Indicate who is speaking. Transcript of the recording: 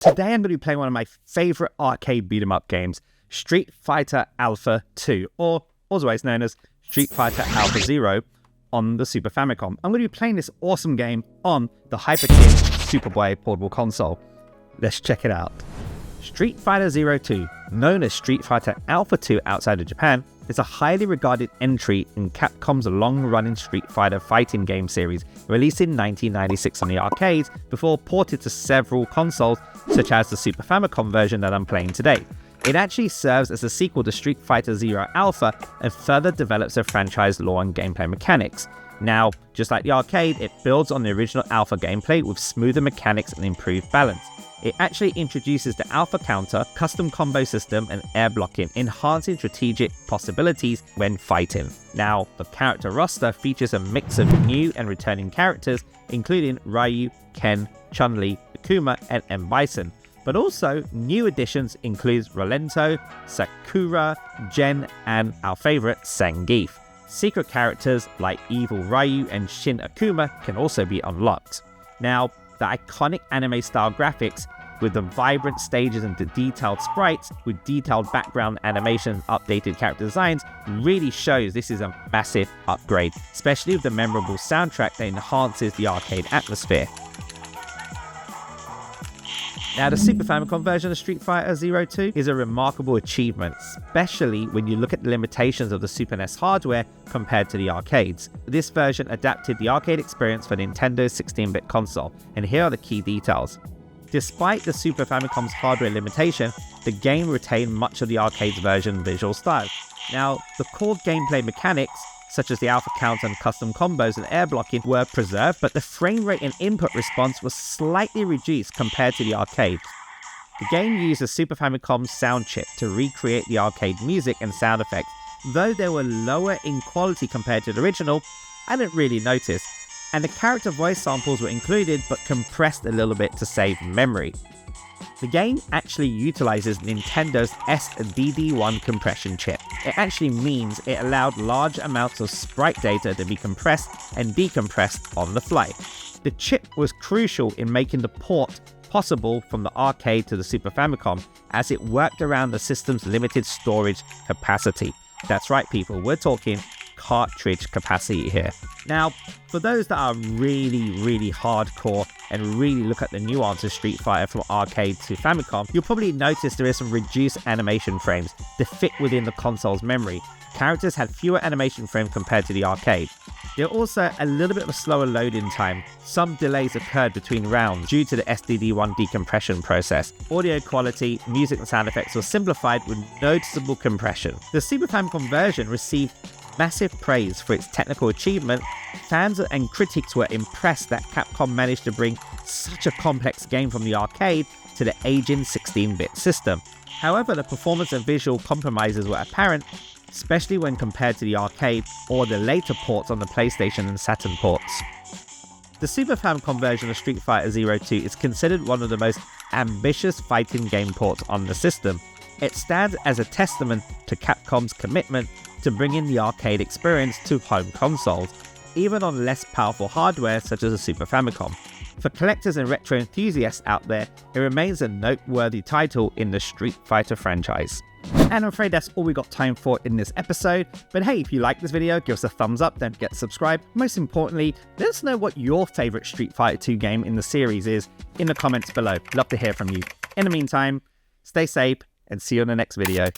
Speaker 1: Today I'm going to be playing one of my favorite arcade beat 'em up games, Street Fighter Alpha 2, or otherwise known as Street Fighter Alpha 0 on the Super Famicom. I'm going to be playing this awesome game on the Hyperkin SupaBoy portable console. Let's check it out. Street Fighter 02, known as Street Fighter Alpha 2 outside of Japan, is a highly regarded entry in Capcom's long-running Street Fighter fighting game series, released in 1996 on the arcades before ported to several consoles such as the Super Famicom version that I'm playing today. It actually serves as a sequel to Street Fighter 0 Alpha and further develops the franchise lore and gameplay mechanics. Now, just like the arcade, it builds on the original Alpha gameplay with smoother mechanics and improved balance. It actually introduces the Alpha counter, custom combo system, and air blocking, enhancing strategic possibilities when fighting. Now, the character roster features a mix of new and returning characters, including Ryu, Ken, Chun-Li, Akuma, and M. Bison. But also, new additions include Rolento, Sakura, Jen, and our favorite, Zangief. Secret characters like Evil Ryu and Shin Akuma can also be unlocked. Now, the iconic anime-style graphics with the vibrant stages and the detailed sprites with detailed background animation and updated character designs really shows this is a massive upgrade, especially with the memorable soundtrack that enhances the arcade atmosphere. Now, the Super Famicom version of Street Fighter 02 is a remarkable achievement, especially when you look at the limitations of the Super NES hardware compared to the arcades. This version adapted the arcade experience for Nintendo's 16-bit console, and here are the key details. Despite the Super Famicom's hardware limitation, the game retained much of the arcade's version visual style. Now, the core gameplay mechanics, such as the Alpha counter and custom combos and air blocking, were preserved, but the frame rate and input response was slightly reduced compared to the arcade. The game used a Super Famicom sound chip to recreate the arcade music and sound effects. Though they were lower in quality compared to the original, I didn't really notice, and the character voice samples were included but compressed a little bit to save memory. The game actually utilizes Nintendo's SDD1 compression chip. It actually means it allowed large amounts of sprite data to be compressed and decompressed on the fly. The chip was crucial in making the port possible from the arcade to the Super Famicom, as it worked around the system's limited storage capacity. That's right, people, we're talking cartridge capacity here. Now, for those that are really hardcore and really look at the nuance of Street Fighter from arcade to Famicom, you'll probably notice there is some reduced animation frames to fit within the console's memory. Characters had fewer animation frames compared to the arcade. There are also a little bit of a slower loading time. Some delays occurred between rounds due to the SDD1 decompression process. Audio quality, music and sound effects were simplified with noticeable compression. The Super Famicom version received massive praise for its technical achievement. Fans and critics were impressed that Capcom managed to bring such a complex game from the arcade to the aging 16-bit system. However, the performance and visual compromises were apparent, especially when compared to the arcade or the later ports on the PlayStation and Saturn ports. The Super Famicom version of Street Fighter 02 is considered one of the most ambitious fighting game ports on the system. It stands as a testament to Capcom's commitment to bringing the arcade experience to home consoles, even on less powerful hardware such as the Super Famicom. For collectors and retro enthusiasts out there, it remains a noteworthy title in the Street Fighter franchise. And I'm afraid that's all we got time for in this episode, but hey, if you like this video, give us a thumbs up, don't forget to subscribe. Most importantly, let us know what your favourite Street Fighter 2 game in the series is in the comments below. Love to hear from you. In the meantime, stay safe and see you in the next video.